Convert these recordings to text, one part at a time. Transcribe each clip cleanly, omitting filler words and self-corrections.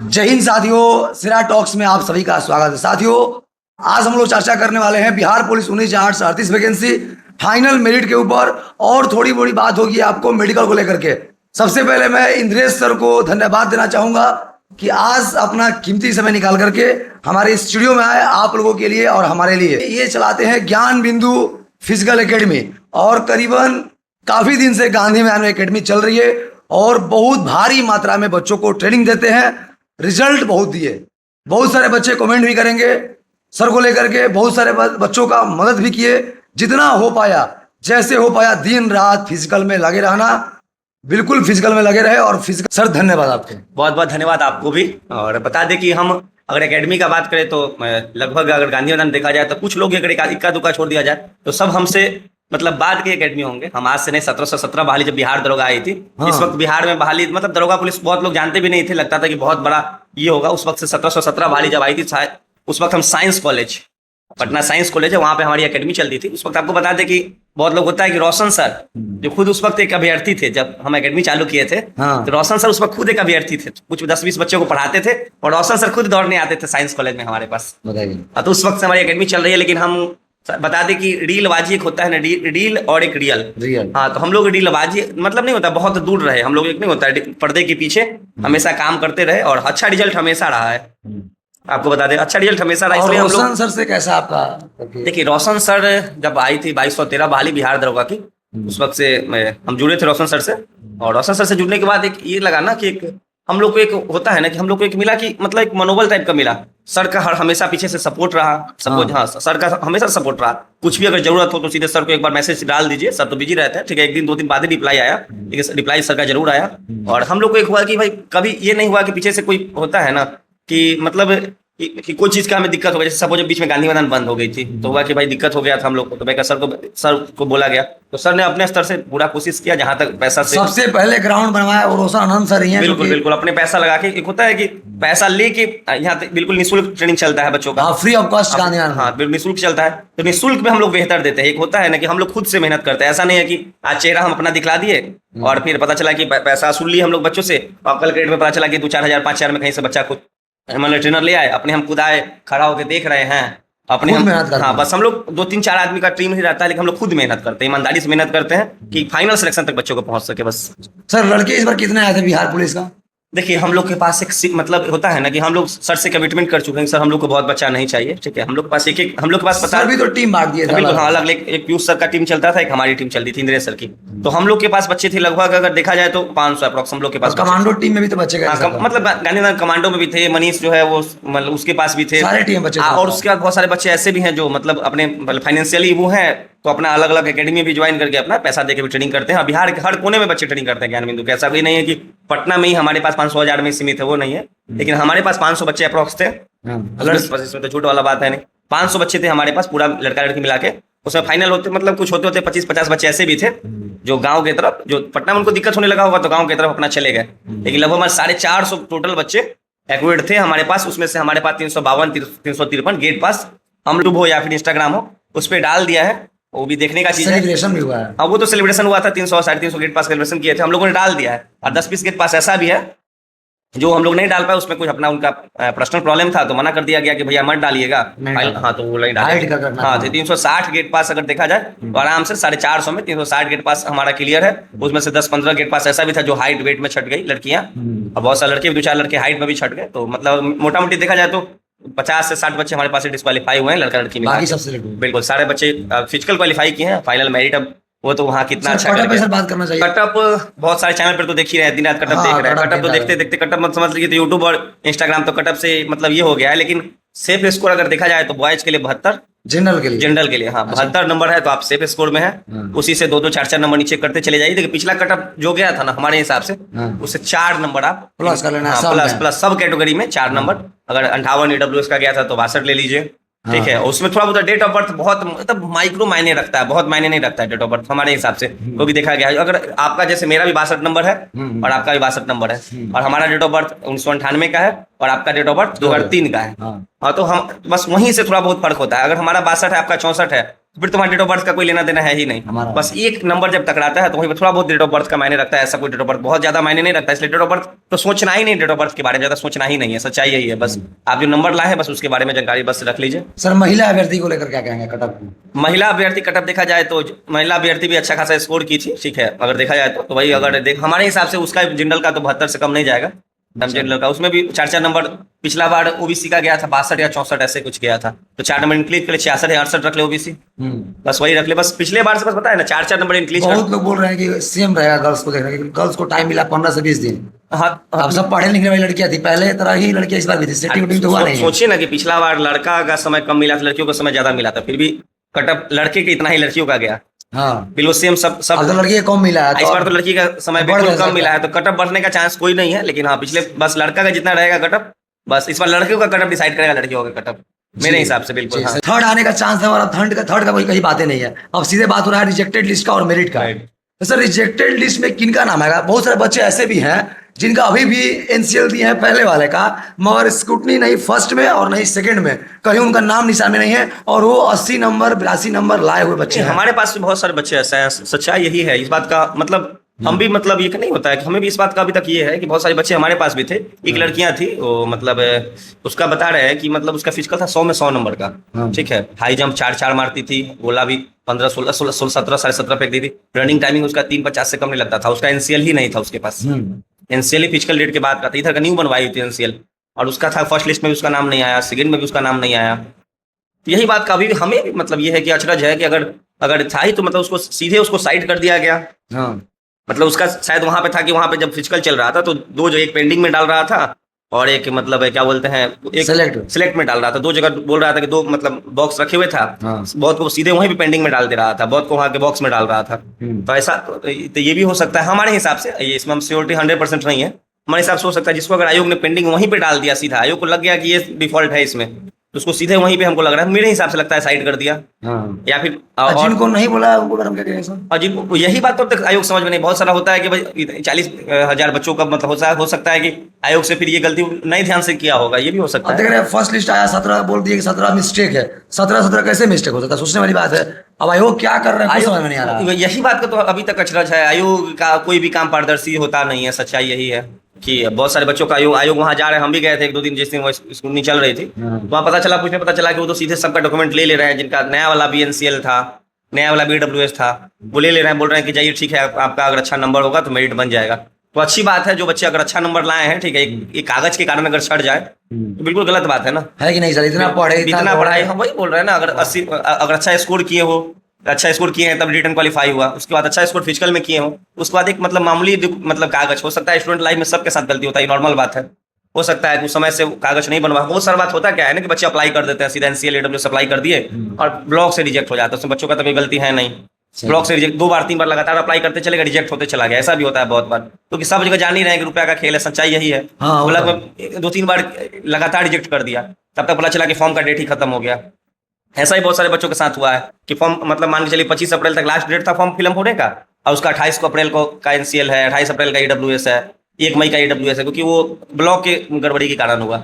जय हिंद साथियों, सिरा टॉक्स में आप सभी का स्वागत है। साथियों, आज हम लोग चर्चा करने वाले हैं Bihar police 19/838 vacancy final merit के ऊपर, और थोड़ी बड़ी बात होगी आपको मेडिकल को लेकर के। सबसे पहले मैं इंद्रेश सर को धन्यवाद देना चाहूंगा कि आज अपना कीमती समय निकाल करके हमारे स्टूडियो में आए आप लोगों के लिए और हमारे लिए। ये चलाते हैं ज्ञान बिंदु फिजिकल एकेडमी, और करीबन काफी दिन से गांधी मैदान में एकेडमी चल रही है और बहुत भारी मात्रा में बच्चों को ट्रेनिंग देते हैं। रिजल्ट बहुत दिए, बहुत सारे बच्चे कमेंट भी करेंगे सर को लेकर के, बहुत सारे बच्चों का मदद भी किए। जितना हो पाया, जैसे हो पाया, दिन रात फिजिकल में लगे रहना, बिल्कुल फिजिकल में लगे रहे। और फिजिकल सर, धन्यवाद आपको, बहुत बहुत धन्यवाद आपको भी। और बता दें कि हम अगर एकेडमी का बात करें तो लगभग अगर गांधी मैदान देखा जाए तो कुछ लोग अगर इक्का दुक्का छोड़ दिया जाए तो सब हमसे मतलब बाद के एकेडमी होंगे। हम आज से नहीं, 1717 बहाली जब बिहार दरोगा आई थी, इस वक्त बिहार में बहाली मतलब दरोगा पुलिस बहुत लोग जानते भी नहीं थे, लगता था कि बहुत बड़ा ये होगा। उस वक्त से 1717 बहाली जब आई थी, उस वक्त हम science college, Patna science college है, वहां पे हमारी एकेडमी चलती थी। उस वक्त आपको बता दें कि बहुत लोग होता है कि रोशन सर जो खुद उस वक्त एक अभ्यर्थी थे, जब हम एकेडमी चालू किए थे तो रोशन सर उस वक्त खुद एक अभ्यर्थी थे, कुछ 10-20 बच्चों को पढ़ाते थे और रोशन सर खुद दौड़ने आते थे साइंस कॉलेज में हमारे पास। बताइए, तो उस वक्त से हमारी एकेडमी चल रही है। लेकिन हम बता दें कि रीलबाजी एक होता है ना, रील और एक रियल। हाँ, तो हम लोग रीलबाजी मतलब नहीं होता, बहुत दूर रहे हम लोग, एक नहीं होता है पर्दे के पीछे हमेशा काम करते रहे और अच्छा रिजल्ट हमेशा रहा है। आपको बता दें अच्छा रिजल्ट हमेशा रहा, इसलिए हम लोग। रोशन सर से कैसा आपका? देखिए, रोशन सर जब आई थी 2213 बहाली बिहार दरोगा की, उस वक्त से हम जुड़े थे रोशन सर से। और रोशन सर से जुड़ने के बाद एक ये लगा ना कि एक हम लोग को एक होता है ना कि हम लोग को एक मिला कि मतलब एक मनोबल टाइप का मिला। सर का हमेशा पीछे से सपोर्ट रहा, सपोर्ट। हाँ, सर का हमेशा सपोर्ट रहा। कुछ भी अगर जरूरत हो तो सीधे सर को एक बार मैसेज डाल दीजिए, सर तो बिजी रहते हैं, ठीक है। एक दिन 2 दिन बाद ही रिप्लाई आया, लेकिन रिप्लाई सर का जरूर आया। और हम लोग को एक हुआ कि भाई कभी ये नहीं हुआ कि पीछे से कोई होता है ना कि मतलब कि कोई चीज का हमें दिक्कत हो गई। जैसे सपोज बीच में गांधी मैदान बंद हो गई थी तो हुआ कि भाई दिक्कत हो गया था हम लोग को, तो भाई सर को बोला गया, तो सर ने अपने स्तर से पूरा कोशिश किया जहां तक पैसा से। सबसे पहले ग्राउंड बनवाया और रोशन आनंद सर ही हैं। बिल्कुल बिल्कुल, अपने पैसा लगा के। एक होता है कि पैसा लेके यहाँ बिल्कुल निःशुल्क ट्रेनिंग चलता है बच्चों का, फ्री ऑफ कॉस्ट। हाँ, बिल्कुल निःशुल्क चलता है। तो निःशुल्क में हम लोग बेहतर देते हैं। एक होता है ना कि हम लोग खुद से मेहनत करते हैं, ऐसा नहीं है कि आज चेहरा हम अपना दिखला दिए और फिर पता चला कि पैसा वसूल लिए हम लोग बच्चों से, और कल क्रेडिट में पता चला कि 2-4 हजार 5 हजार में कहीं से बच्चा खुद मतलब ट्रेनर ले आए, अपने हम खुद आए, खड़ा होकर देख रहे हैं अपने हम। हाँ, बस हम लोग 2-3-4 आदमी का टीम ही रहता है, लेकिन हम लोग खुद मेहनत करते हैं, ईमानदारी से मेहनत करते हैं कि फाइनल सिलेक्शन तक बच्चों को पहुंच सके बस। सर, लड़के इस बार कितने आए थे बिहार पुलिस का? देखिए, हम लोग के पास एक मतलब होता है ना कि हम लोग सर से कमिटमेंट कर चुके हैं, सर हम लोग को बहुत बच्चा नहीं चाहिए, ठीक है। हम लोग के पास एक हम लोग के पास पता भी तो टीम बांट दिए थे। बिल्कुल, हाँ, अलग एक पीयूष सर का टीम चलता था, एक हमारी टीम चलती थी इंद्रेश सर की। तो हम लोग के पास बच्चे थे लगभग अगर देखा जाए तो 500 अप्रोक्स हम लोग के पास। कमांडो टीम में भी तो बच्चे गए, मतलब गांधी कमांडो में भी थे, मनीष जो है वो मतलब उसके पास भी थे, सारे टीम बच्चे। और उसके बाद बहुत सारे बच्चे ऐसे भी हैं जो मतलब अपने फाइनेंशियली वो है, तो अपना अलग अलग एकेडमी भी ज्वाइन करके अपना पैसा देके भी ट्रेनिंग करते हैं। बिहार के हर कोने में बच्चे ट्रेनिंग करते हैं ज्ञान बिंदु के। ऐसा कोई नहीं है कि पटना में ही हमारे पास 500-1000 में सीमित है, वो नहीं है। लेकिन हमारे पास 500 बच्चे अप्रोक्स थे, इसमें तो झूठ वाला बात है नहीं। 500 बच्चे थे हमारे पास, पूरा लड़का लड़की मिला के। उसमें फाइनल होते मतलब कुछ होते 25-50 बच्चे ऐसे भी थे जो गांव की तरफ, जो पटना में उनको दिक्कत होने लगा होगा तो गांव की तरफ अपना चले गए। लेकिन लगभग 450 टोटल बच्चे एक्वेड थे हमारे पास। उसमें से हमारे पास 352-353 गेट पास हम यूट्यूब हो या फिर इंस्टाग्राम हो उस पर डाल दिया है, वो भी देखने का चीज है। सेलिब्रेशन भी हुआ है। हाँ, वो तो सेलिब्रेशन हुआ था, 300-350 गेट पास सेलिब्रेशन किए थे हम लोगों ने, डाल दिया है। और 20-20 गेट पास ऐसा भी है जो हम लोग नहीं डाल पाए, उसमें कुछ अपना उनका पर्सनल प्रॉब्लम था तो मना कर दिया गया कि भैया मत डालिएगा। हाँ, तो वो नहीं डाले। हाँ, तो 360 गेट पास अगर देखा जाए तो आराम से 450 में 360 गेट पास हमारा क्लियर है। उसमें से 10-15 गेट पास ऐसा भी था जो हाइट वेट में छट गई लड़कियां, और बहुत सारे लड़के 2-4 लड़के हाइट में भी छट गए। तो मतलब मोटा मोटी देखा जाए तो 50 से 60 बच्चे हमारे पास डिस्क्वालीफाई हुए हैं, लड़का लड़की में। बिल्कुल, सारे बच्चे फिजिकल क्वालिफाई किए हैं। फाइनल मेरिट अब वो तो वहाँ कितना अच्छा बात करना चाहिए। कटअप बहुत सारे चैनल पर तो देख ही रहे हैं, दिन रात कटअप देख रहे हैं। कटअप तो देखते देखते कटअप मत समझ लीजिए, तो यूट्यूब और इंस्टाग्राम तो कटअप से मतलब ये हो गया है। लेकिन सेफ स्कोर अगर देखा जाए तो बॉयज के लिए 72, जनरल के लिए हाँ 72 नंबर है, तो आप सेफ स्कोर में है। उसी से 2-2, 4-4 नंबर नीचे करते चले जाइए। देखिए, पिछला कटअप जो गया था ना हमारे हिसाब से, उससे 4 नंबर आप प्लस कर लेना, प्लस सब कैटेगरी में 4 नंबर। अगर 58 EWS का गया था तो 62 ले लीजिए, ठीक है। उसमें थोड़ा बहुत डेट ऑफ बर्थ बहुत मतलब माइक्रो मायने रखता है, बहुत मायने नहीं रखता है डेट ऑफ बर्थ हमारे हिसाब से, वो भी देखा गया है। अगर आपका जैसे मेरा भी 62 नंबर है और आपका भी 62 नंबर है, और हमारा डेट ऑफ बर्थ 1998 का है और आपका डेट ऑफ बर्थ 2003 का है, हाँ, तो हम बस वहीं से थोड़ा बहुत फर्क होता है। अगर हमारा 62 है, आपका 64 है, फिर तुम्हारा डेट ऑफ बर्थ का कोई लेना देना है ही नहीं। हमारा बस एक नंबर जब टकराता है तो वहीं पर थोड़ा बहुत डेट ऑफ बर्थ का मायने रखता है, ऐसा कोई डेट ऑफ बर्थ बहुत ज्यादा मायने नहीं रखता है। इसलिए डेट ऑफ बर्थ तो सोचना ही नहीं, डेट ऑफ बर्थ के बारे में ज्यादा सोचना ही नहीं है, सच्चाई यही है। बस आप जो नंबर लाए हैं बस उसके बारे में जानकारी बस रख लीजिए। सर महिला अभ्यर्थी को लेकर क्या कहेंगे कटअप? महिला अभ्यर्थी कटअप देखा जाए तो महिला अभ्यर्थी भी अच्छा खासा स्कोर की थी, ठीक है, अगर देखा जाए तो वही अगर देख हमारे हिसाब से उसका जनरल का तो 72 से कम नहीं जाएगा, जनरल का। उसमें भी 4 नंबर, पिछला बार ओबीसी का गया था 62 या 64 ऐसे कुछ गया था, तो 4 नंबर इंक्रीज के लिए 66 या 68 रख ले ओबीसी, बस वही रख ले। बस पिछले बार से बस पता है ना 4 नंबर इंक्रीज। बहुत लोग बोल रहे हैं कि सेम रहेगा गर्ल्स को देखने के, गर्ल्स को टाइम मिला 15 से 20 दिन। हाँ, अब सब पढ़े लिखने वाली लड़कियां थी, पहले तरह ही लड़कियां इस बार भी थी, सेटिंग वेटिंग तो हुआ नहीं है। सोचिए ना कि पिछला बार लड़का का समय कम मिला था, लड़कियों का समय ज्यादा मिला था, फिर भी कटअप लड़के के इतना ही लड़कियों का गया। हाँ बिल्कुल सेम सब अब तो लड़की कम मिला है, इस बार तो लड़की का समय बढ़ बिल्कुल गया कम मिला है, तो कटअप बढ़ने का चांस कोई नहीं है। लेकिन हाँ पिछले बस लड़का का जितना रहेगा कटअप, बस इस बार लड़कियों का कटअप डिसाइड करेगा लड़कियों का कटअप, मेरे हिसाब से बिल्कुल। हाँ। थर्ड आने का चांस है, और थर्ड का कोई कहीं बातें नहीं है। अब सीधे बात हो रहा है रिजेक्टेड लिस्ट का और मेरिट का। तो सर रिजेक्टेड लिस्ट में किनका नाम आएगा? बहुत सारे बच्चे ऐसे भी हैं जिनका अभी भी एनसीएल दिए हैं पहले वाले का, मगर स्क्रूटनी नहीं फर्स्ट में और नहीं सेकंड में, कहीं उनका नाम निशान में नहीं है, और वो 80 नंबर 82 नंबर लाए हुए बच्चे हैं। हमारे पास भी बहुत सारे बच्चे ऐसे हैं, सच्चाई यही है इस बात का। मतलब हम भी मतलब ये नहीं होता है कि हमें भी इस बात का अभी तक ये है कि बहुत सारे बच्चे हमारे पास भी थे। एक लड़कियां थी वो मतलब उसका बता रहे हैं कि मतलब उसका फिजिकल था 100 में 100 नंबर का, ठीक है, हाई जंप 4 मारती थी, गोला भी 15 16 16 17 17.5 फेंक दी थी, रनिंग टाइमिंग उसका 3:50 से कम नहीं लगता था, उसका एनसीएल ही नहीं था उसके पास, एनसीएल ही फिजिकल डेट के बाद का था, इधर का न्यू बनवाई हुई थी एनसीएल, और उसका था फर्स्ट लिस्ट में भी उसका नाम नहीं आया, सेकंड में भी उसका नाम नहीं आया। यही बात का अभी हमें भी मतलब ये है कि अचरज है कि अगर था ही तो मतलब उसको सीधे उसको साइड कर दिया गया। मतलब उसका शायद वहां पे था कि वहां पे जब फिजिकल चल रहा था तो दो जो एक पेंडिंग में डाल रहा था और एक मतलब क्या बोलते हैं एक सिलेक्ट में डाल रहा था, 2 जगह बोल रहा था कि 2 मतलब बॉक्स रखे हुए था। बहुत को सीधे वहीं पे पेंडिंग में डाल दे रहा था, बहुत को वहां के बॉक्स में डाल रहा था। तो ऐसा तो ये भी हो सकता है हमारे हिसाब से, ये इसमें हम श्योरिटी 100% नहीं है, हमारे हिसाब से हो सकता है जिसको अगर आयोग ने पेंडिंग वहीं पे डाल दिया, सीधा आयोग को लग गया कि ये डिफॉल्ट है इसमें, तो उसको सीधे वहीं पे हमको लग रहा है, मेरे हिसाब से लगता है साइड कर दिया। या फिर जिनको नहीं बोला उनको हम क्या कहेंगे सर? और जिनको यही बात तो अब तक आयोग समझ में नहीं, बहुत सारा होता है कि भाई 40,000 बच्चों का मतलब हो सकता है कि आयोग से फिर ये गलती नहीं ध्यान से किया होगा, ये भी हो सकता है। देख रहे हैं फर्स्ट लिस्ट आया 17, बोल दिए कि 17 मिस्टेक है, 17 कैसे मिस्टेक हो सकता है? सोचने वाली बात है। अब आयोग क्या कर रहे हैं समझ में नहीं आ रहा। यही बात का तो अभी तक अचरज है, आयोग का कोई भी काम पारदर्शी होता नहीं है, सच्चाई यही है कि बहुत सारे बच्चों का आयोग वहां जा रहे हैं। हम भी गए थे 1-2 दिन जिस दिन वो स्क्रूटनी चल रही थी, वहां पता चला कि वो तो सीधे सबका डॉक्यूमेंट ले रहे हैं, जिनका नया वाला BNCL था, नया वाला BWS था, वो ले रहे हैं, बोल रहे हैं कि जाइए ठीक है आपका अगर अच्छा नंबर होगा तो मेरिट बन जाएगा। तो अच्छी बात है, जो बच्चे अगर अच्छा नंबर लाए हैं, ठीक है, एक कागज के कारण अगर छट जाए तो बिल्कुल गलत बात है ना, है कि नहीं सर? इतना पढ़ाई हम वही बोल रहे हैं ना, अगर अच्छा स्कोर किए हो, अच्छा स्कोर किए हैं तब रिटर्न क्वालिफाई हुआ, उसके बाद अच्छा स्कोर फिजिकल में किए हो, उसके बाद एक मतलब मामूली मतलब कागज हो सकता है, स्टूडेंट लाइफ में सबके साथ गलती होता है, नॉर्मल बात है, हो सकता है कुछ समय से कागज नहीं बनवा। बहुत सारा बात होता क्या है ना कि बच्चे अप्लाई कर देते हैं सीधा NCL AWS अप्लाई कर दिए और ब्लॉक से रिजेक्ट हो जाता है, उसमें बच्चों का तो कोई गलती है नहीं, ब्लॉक से रिजेक्ट 2 बार 3 बार लगातार अप्लाई करते चलेगा, रिजेक्ट होते चला गया, ऐसा भी होता है बहुत बार, क्योंकि सब जगह जान ही रहे हैं कि रुपया का खेल है, सच्चाई यही है। 2-3 बार लगातार रिजेक्ट कर दिया, तब तक पता चला कि फॉर्म का डेट ही खत्म हो गया। ऐसा ही बहुत सारे बच्चों के साथ हुआ है कि फॉर्म मतलब मान के चलिए 25 अप्रैल तक लास्ट डेट था फॉर्म फिलअप होने का, और उसका 28 अप्रैल को का NCL है, 28 अप्रैल का AWS है, 1 मई का AWS है, क्योंकि वो ब्लॉक के गड़बड़ी के कारण हुआ।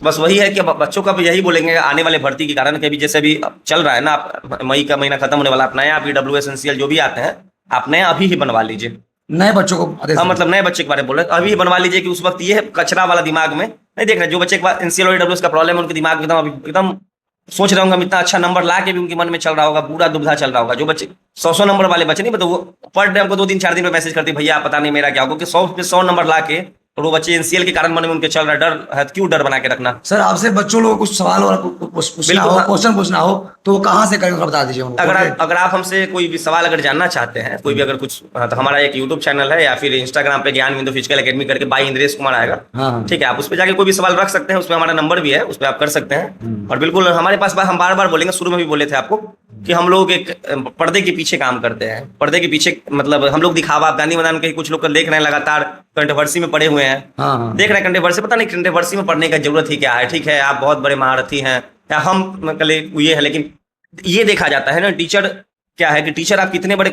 बस वही है कि बच्चों का भी यही बोलेंगे आने वाले भर्ती के कारण, कि अभी जैसे अभी चल रहा है ना, मई का महीना खत्म होने वाला, आप नया AWS NCL जो भी आते हैं आप नया अभी ही बनवा लीजिए, नए बच्चों को। हाँ मतलब नए बच्चे के बारे में बोल रहे हैं, अभी बनवा लीजिए कि उस वक्त ये कचरा वाला दिमाग में नहीं देख रहे, जो बच्चे के बाद NCL और AWS का प्रॉब्लम है उनके दिमाग में एकदम सोच रहा हूँ इतना अच्छा नंबर ला के भी उनके मन में चल रहा होगा, पूरा दुविधा चल रहा होगा। जो बच्चे 100 नंबर वाले बच्चे नहीं, मतलब वो पर डे हमको 2-3-4 दिन में मैसेज करते भैया पता नहीं मेरा क्या होगा, क्योंकि 100 पे 100 नंबर ला के और वो बच्चे NCL के कारण मन में उनके चल रहा है, डर है, क्यों डर बना के रखना। सर आपसे बच्चों लोगों को कुछ सवाल और क्वेश्चन पूछना हो तो वो कहाँ से करेंगे बता दीजिए उनको। अगर आप हमसे कोई भी सवाल अगर जानना चाहते हैं, कोई भी अगर कुछ, तो हमारा एक यूट्यूब चैनल है या फिर इंस्टाग्राम पे ज्ञान बिंदु फिजिकल एकेडमी करके बाई इंद्रेश कुमार आएगा, ठीक है, आप उस पर जाके कोई भी सवाल रख सकते हैं, उसमें हमारा नंबर भी है, उस पर आप कर सकते हैं। और बिल्कुल हमारे पास हम बार बार बोलेंगे, शुरू में भी बोले थे आपको कि हम लोग एक पर्दे के पीछे काम करते हैं, पर्दे के पीछे मतलब हम लोग दिखावा गांधी मैदान के कुछ लोग देख रहे हैं, लगातार कंट्रोवर्सी में पड़े हुए हैं, देख रहे हैं कंट्रोवर्सी, पता नहीं कंट्रोवर्सी में पढ़ने का जरूरत ही क्या है, ठीक है आप बहुत बड़े महारथी हैं या हम ये है, लेकिन ये देखा जाता है ना टीचर क्या है कि टीचर आप कितने बड़े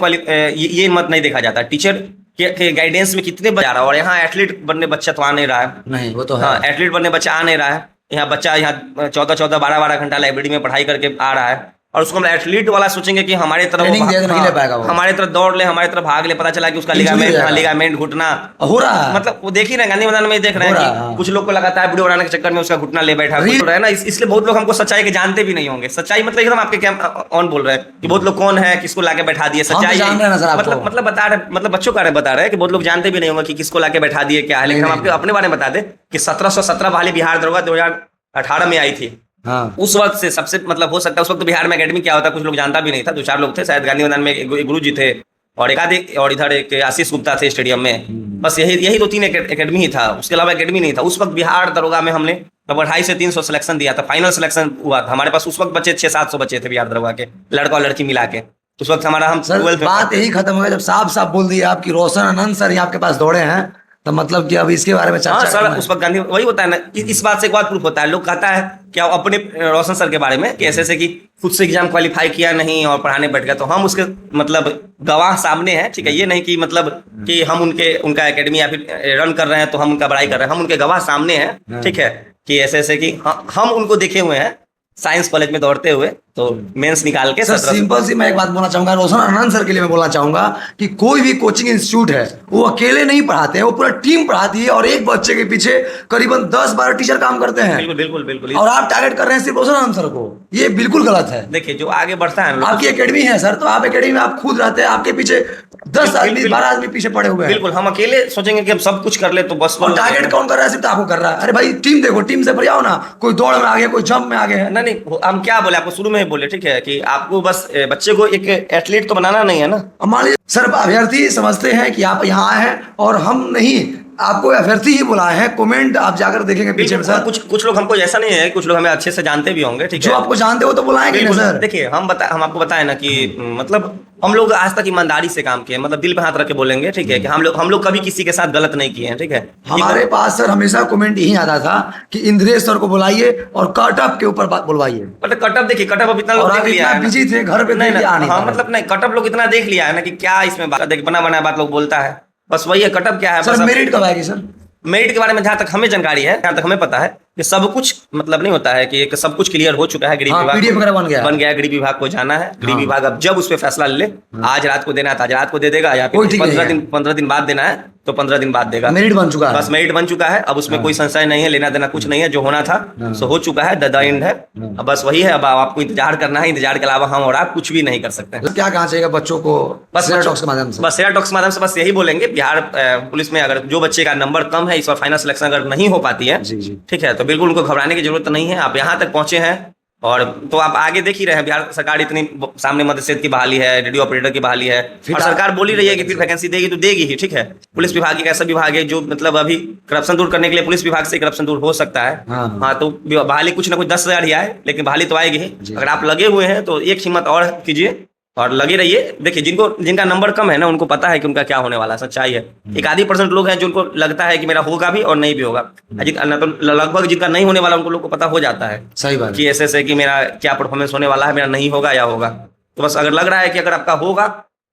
ये मत नहीं देखा जाता, टीचर के गाइडेंस में कितने बच्चे आ रहा है, और यहाँ एथलीट बनने बच्चा तो आ नहीं रहा है, नहीं वो तो है, एथलीट बनने बच्चा आ नहीं रहा है, यहाँ बच्चा यहाँ 14-14, 12-12 घंटा लाइब्रेरी में पढ़ाई करके आ रहा है, और उसको हम एथलीट वाला सोचेंगे कि हमारे तरफ ट्रेनिंग दे नहीं ले पाएगा वो। हमारे तरफ दौड़ ले, हमारे तरफ भाग ले, पता चला कि उसका लिगामेंट घुटना हो रहा है, मतलब वो देख ही रहे गांधी मैदान में देख रहे हैं कि कुछ लोग को लगातार वीडियो बनाने के चक्कर में उसका घुटना ले बैठा है ना। इसलिए बहुत लोग हमको सच्चाई के जानते भी नहीं होंगे। सच्चाई मतलब एकदम आपके क्या ऑन बोल रहे हैं कि बहुत लोग कौन है, किसको लाके बैठा दिए, सच्चाई मतलब बता रहे, मतलब बच्चों का बता रहे हैं कि बहुत लोग जानते भी नहीं होंगे कि किसको लाके बैठा दिए क्या है। लेकिन हम आपके अपने बारे में बता दें कि 1717 वाली बिहार दरोगा 2018 में आई थी। हाँ। उस वक्त से सबसे मतलब हो सकता है उस वक्त बिहार में एकेडमी क्या होता है कुछ लोग जानता भी नहीं था। 2-4 लोग थे शायद गांधी मैदान में, एक गुरु जी थे और और इधर एक आशीष गुप्ता थे स्टेडियम में। बस यही 2-3 एकेडमी ही था, उसके अलावा एकेडमी नहीं था। उस वक्त बिहार दरोगा में हमने 250 से 300 सिलेक्शन दिया था, फाइनल सिलेक्शन हुआ था हमारे पास। उस वक्त बच्चे 600-700 बच्चे थे बिहार दरोगा के, लड़का और लड़की मिला के। उस वक्त हमारा हम बात यही खत्म हो गया जब साफ साफ बोल दिया आपकी रोशन आनंद सर यहाँ आपके पास दौड़े हैं, तो मतलब कि अब इसके बारे में चर्चा सर उस वक्त गांधी वही होता है ना। इस बात से एक बात प्रूफ होता है, लोग कहता है क्या अपने रोशन सर के बारे में कि ऐसे कि खुद से एग्जाम क्वालिफाई किया नहीं और पढ़ाने बैठ गया, तो हम उसके मतलब गवाह सामने हैं, ठीक है। ये नहीं कि मतलब कि हम उनका एकेडमी या फिर रन कर रहे हैं तो हम उनका बड़ाई कर रहे हैं, हम उनके गवाह सामने हैं, ठीक है। कि ऐसे कि हम उनको देखे हुए हैं साइंस कॉलेज में दौड़ते हुए, तो मेंस निकाल के। सर सिंपल सी मैं एक बात बोलना चाहूंगा रोशन आनंद सर के लिए मैं बोलना चाहूंगा कि कोई भी कोचिंग इंस्टीट्यूट है वो अकेले नहीं पढ़ाते हैं, वो पूरा टीम पढ़ाती है और एक बच्चे के पीछे करीबन 10-12 टीचर काम करते हैं। बिल्कुल बिल्कुल। और आप टारगेट कर रहे हैं सिर्फ रोशन आनंद सर को, ये बिल्कुल गलत है। देखिए जो आगे बढ़ता है, आपकी एकेडमी है सर, तो आप एकेडमी में आप खुद रहते हैं, आपके पीछे 10 आदमी 12 आदमी पीछे पड़े हुए हैं। बिल्कुल, हम अकेले सोचेंगे कि हम सब कुछ कर ले तो बस। और टारगेट कौन कर रहा है? सिर्फ आपको कर रहा है। अरे भाई टीम देखो, टीम से बढ़िया हो ना, कोई दौड़ में आगे, कोई जंप में आगे है। नहीं हम क्या बोले आपको शुरू में ही बोले, ठीक है, कि आपको बस बच्चे को एक एथलीट तो बनाना नहीं है ना। मान लीजिए सर अभ्यर्थी समझते हैं कि आप यहाँ आए हैं और हम नहीं, आपको अभ्यर्थी ही बुलाए हैं। कमेंट आप जाकर देखेंगे पीछे में सर, कुछ लोग हमको ऐसा नहीं है, कुछ लोग हमें अच्छे से जानते भी होंगे, ठीक है। जो आपको जानते हो तो बुलाएंगे ना सर। देखिए हम आपको बताएं ना कि मतलब हम लोग आज तक ईमानदारी से काम किए, मतलब दिल पे हाथ रख के बोलेंगे, ठीक है, कि हम लोग कभी किसी के साथ गलत नहीं किए हैं, ठीक है। हमारे पास सर हमेशा कमेंट यही आता था कि इंद्रेश सर को बुलाइए और कटअप के ऊपर बात बुलवाइए। मतलब कटअप देखिए, कटअप अब इतना लोग देख लिया है, बिजी थे घर पे, नहीं मतलब नहीं, कटअप लोग इतना देख लिया है ना कि क्या इसमें बना बात लोग बोलता है, बस वही है। कटअप क्या है सर? मेरिट कब आएगी सर? मेरिट के बारे में जहां तक हमें जानकारी है, जहां तक हमें पता है कि सब कुछ मतलब नहीं होता है कि एक सब कुछ क्लियर हो चुका है। गृह विभाग बन गया, गृह विभाग को जाना है। गृह विभाग अब जब उस पर फैसला ले, आज रात को देना है तो आज रात को दे देगा, या फिर 15 दिन बाद देना है तो 15 दिन बाद देगा। मेरिट बन चुका है, बस मेरिट बन चुका है। अब उसमें कोई संशय नहीं है, लेना देना कुछ नहीं है, जो होना था सो हो चुका है, द एंड है। अब बस वही है, अब आपको इंतजार करना है, इंतजार के अलावा हम और आप कुछ भी नहीं कर सकते। क्या कहना चाहिए बच्चों को? बस सेरा टॉक्स के माध्यम से, बस सेरा टॉक्स के माध्यम से बस यही बोलेंगे, बिहार पुलिस में अगर जो बच्चे का नंबर कम है इस बार फाइनल सिलेक्शन अगर नहीं हो पाती है, ठीक है, तो बिल्कुल उनको घबराने की जरूरत नहीं है। आप यहाँ तक पहुंचे हैं और तो आप आगे देख ही रहे हैं, बिहार सरकार इतनी सामने मदरसेत की बहाली है, रेडियो ऑपरेटर की बहाली है, और सरकार बोल ही रही है कि फिर वैकेंसी देगी तो देगी ही, ठीक है। पुलिस विभाग एक ऐसा विभाग है जो मतलब अभी करप्शन दूर करने के लिए पुलिस विभाग से करप्शन दूर हो सकता है। हाँ तो बहाली कुछ ना कुछ 10,000 ही आए, लेकिन बहाली तो आएगी ही। अगर आप लगे हुए हैं तो एक हिम्मत और कीजिए और लगे रहिए। देखिए जिनका नंबर कम है ना, उनको पता है कि उनका क्या होने वाला है, सच्चाई है। एक आधी % लोग हैं जिनको लगता है कि मेरा होगा भी और नहीं भी होगा, तो लगभग जिनका नहीं होने वाला उनको लोग को पता हो जाता है। सही बात कि ऐसे कि मेरा क्या परफॉर्मेंस होने वाला है, मेरा नहीं होगा या होगा। तो बस अगर लग रहा है कि अगर आपका होगा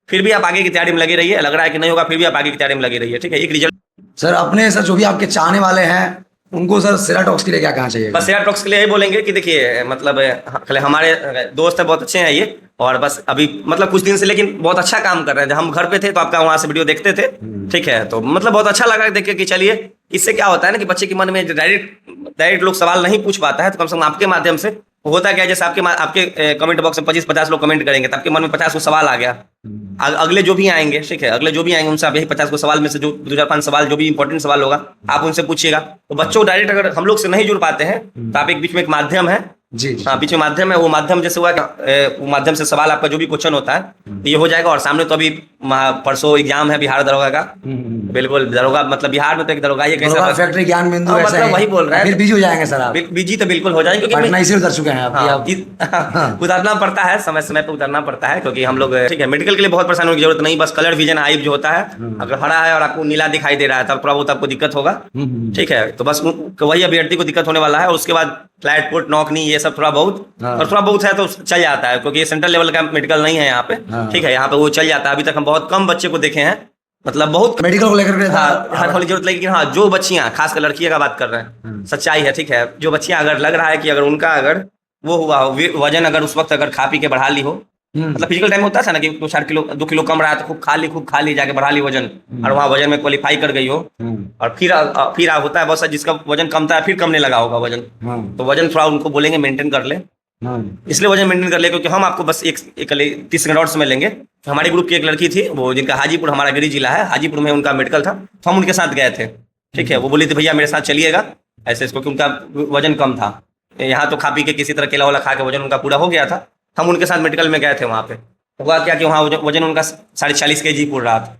फिर भी आप आगे की तैयारी में लगे रहिए, लग रहा है कि नहीं होगा फिर भी आप आगे की तैयारी में लगे रहिए, ठीक है। एक रिजल्ट सर अपने सर जो भी आपके चाहने वाले हैं उनको सर सेरा टॉक्स के लिए क्या कहना चाहिए? बस सेरा टॉक्स के लिए यही बोलेंगे कि देखिए मतलब हमारे दोस्त है, बहुत अच्छे हैं ये, और बस अभी मतलब कुछ दिन से लेकिन बहुत अच्छा काम कर रहे हैं। जब हम घर पे थे तो आपका वहां से वीडियो देखते थे, ठीक है, तो मतलब बहुत अच्छा लगा देख के कि चलिए इससे क्या होता है ना कि बच्चे के मन में डायरेक्ट लोग सवाल नहीं पूछ पाता है, तो कम से कम आपके माध्यम से होता क्या है, जैसे आपके कमेंट बॉक्स में 25-50 लोग कमेंट करेंगे तो आपके मन में 50 को सवाल आ गया। अगले जो भी आएंगे, ठीक है, अगले जो भी आएंगे उनसे आप यही 50 को सवाल में से जो 2-4-5 सवाल जो भी इंपॉर्टेंट सवाल होगा आप उनसे पूछिएगा। तो बच्चों डायरेक्ट अगर हम लोग से नहीं जुड़ पाते हैं तो आप एक बीच में एक माध्यम है, जी हाँ बीच में माध्यम है, वो माध्यम जैसे हुआ वो माध्यम से सवाल आपका जो भी क्वेश्चन होता है तो ये हो जाएगा। और सामने तो अभी परसों एग्जाम है बिहार दरोगा का, बिल्कुल दरोगा मतलब बिहार में तो एक दरोगा ये कैसा फैक्ट्री ज्ञान बिंदु मतलब वही बोल रहा है, फिर बिजी हो जाएंगे सर आप। बिजी तो बिल्कुल हो जाएंगे क्योंकि पटना इसे उतर चुके हैं उतरना पड़ता है, समय समय पे उतरना पड़ता है, क्योंकि हम लोग ठीक है मेडिकल के लिए बहुत परेशान होने की जरूरत नहीं। बस कलर विजन आई जो होता है, अगर हरा है और आपको नीला दिखाई दे रहा है तब थोड़ा बहुत आपको दिक्कत होगा, ठीक है। तो बस वही अभ्यर्थी को दिक्कत होने वाला है। और उसके बाद फ्लैट पुट नौकरी ये सब थोड़ा बहुत और थोड़ा बहुत है तो चल जाता है, क्योंकि ये सेंट्रल लेवल का मेडिकल नहीं है यहाँ पे, ठीक है, यहाँ पे वो चल जाता है। अभी तक हम बहुत कम बच्चे को देखे हैं, मतलब बहुत मेडिकल को लेकर के हर वाली जरूरत लगी, हाँ जो बच्चियां खासकर लड़कियां का बात कर रहे हैं, सच्चाई है, ठीक है, जो बच्चियां अगर लग रहा है कि अगर उनका अगर वो हुआ हो, वजन अगर उस वक्त अगर खा पी के बढ़ा ली हो, मतलब फिजिकल टाइम होता था ना कि 2-4 किलो 2 किलो कम रहा तो खूब खा ली जाके बढ़ा ली वजन, और वहाँ वजन में क्वालिफाई कर गई हो, और फिर होता है बहुत सा जिसका वजन कम था फिर कमने लगा होगा वजन, तो वजन थोड़ा उनको बोलेंगे मेंटेन कर ले, इसलिए वजन मेंटेन कर ले क्योंकि हम आपको बस एक 30 सेकंड और समय लेंगे। तो हमारी ग्रुप की एक लड़की थी, वो जिनका हाजीपुर, हमारा गिरी जिला है, हाजीपुर में उनका मेडिकल था, तो हम उनके साथ गए थे। ठीक है, वो बोली थी भैया मेरे साथ चलिएगा ऐसे इसको, क्योंकि उनका वजन कम था। यहाँ तो खा पी के किसी तरह केला वाला खा के वजन उनका पूरा हो गया था। हम उनके साथ मेडिकल में गए थे वहाँ पे, हुआ क्या कि वहाँ वजन उनका 40.5 kg पूरा रहा था।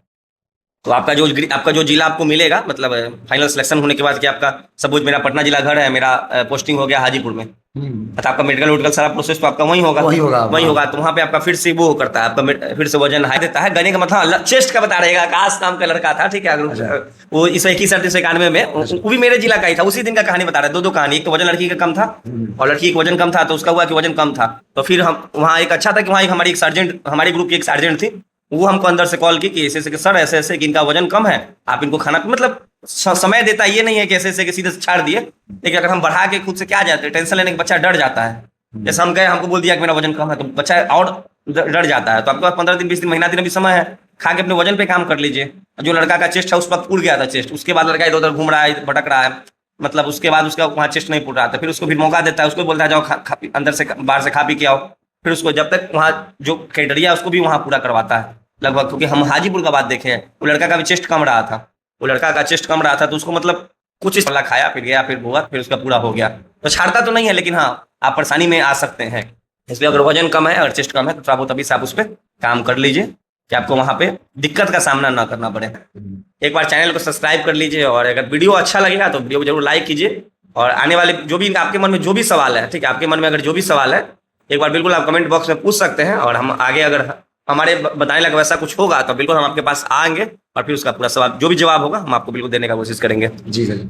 तो आपका जो जिला आपको मिलेगा, मतलब फाइनल सिलेक्शन होने के बाद कि आपका सपोज मेरा पटना जिला घर है, मेरा पोस्टिंग हो गया हाजीपुर में, तो आपका मेडिकल सारा प्रोसेस तो आपका वही होगा। तो वहाँ पे आपका फिर से वो करता है, आपका फिर से वजन हाई देता है। गने का मतलब चेस्ट का बता रहेगा, आकाश नाम का लड़का था, ठीक है, वो इस 2191 में, वो भी मेरे जिला का ही था। उसी दिन का कहानी बता रहे, दो कहानी, एक तो वजन लड़की का कम था और लड़की का वजन कम था, तो उसका हुआ कि वजन कम था। तो फिर हम वहाँ एक अच्छा था कि वहाँ हमारी ग्रुप की एक सर्जेंट थी, वो हमको अंदर से कॉल की कि ऐसे कि सर ऐसे कि इनका वजन कम है, आप इनको खाना, मतलब समय देता ये नहीं है कि ऐसे कि सीधे छाड़ दिए, लेकिन अगर हम बढ़ा के खुद से क्या जाते हैं, टेंशन लेने के बच्चा डर जाता है। जैसे हम गए, हमको बोल दिया कि मेरा वजन कम है, तो बच्चा और डर जाता है। तो आपके पास 15 दिन 20 दिन महीना दिन अभी समय है, खा के अपने वजन पे काम कर लीजिए। जो लड़का का चेस्ट है उस वक्त उड़ गया था चेस्ट, उसके बाद लड़का इधर उधर घूम रहा है, भटक रहा है, मतलब उसके बाद उसका वहाँ चेस्ट नहीं पुड़ रहा था। फिर उसको फिर मौका देता है, उसको बोलता है जाओ अंदर से बाहर से खा पी के आओ, फिर उसको जब तक वहाँ जो क्राइटेरिया उसको भी वहाँ पूरा करवाता है लगभग। क्योंकि हम हाजीपुर का बात देखे हैं, वो लड़का का भी चेस्ट कम रहा था, तो उसको मतलब कुछ इस वाला खाया, फिर गया, फिर हुआ, फिर उसका पूरा हो गया। तो छाड़ता तो नहीं है, लेकिन हाँ आप परेशानी में आ सकते हैं। इसलिए अगर वजन कम है और चेस्ट कम है तो थोड़ा बहुत अभी से आप उस पर काम कर लीजिए कि आपको वहाँ पे दिक्कत का सामना ना करना पड़े। एक बार चैनल को सब्सक्राइब कर लीजिए, और अगर वीडियो अच्छा लगेगा तो वीडियो को जरूर लाइक कीजिए। और आने वाले जो भी आपके मन में जो भी सवाल है, ठीक है, आपके मन में अगर जो भी सवाल है, एक बार बिल्कुल आप कमेंट बॉक्स में पूछ सकते हैं, और हम आगे अगर हमारे बताने लगा वैसा कुछ होगा तो बिल्कुल हम आपके पास आएंगे, और फिर उसका पूरा सवाल जो भी जवाब होगा हम आपको बिल्कुल देने का कोशिश करेंगे। जी जी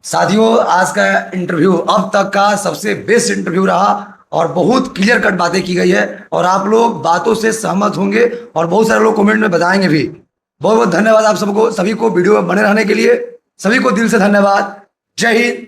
साथियों, आज का इंटरव्यू अब तक का सबसे बेस्ट इंटरव्यू रहा, और बहुत क्लियर कट बातें की गई है, और आप लोग बातों से सहमत होंगे, और बहुत सारे लोग कमेंट में बताएंगे भी। बहुत बहुत धन्यवाद आप सबको, सभी को वीडियो में बने रहने के लिए, सभी को दिल से धन्यवाद। जय हिंद,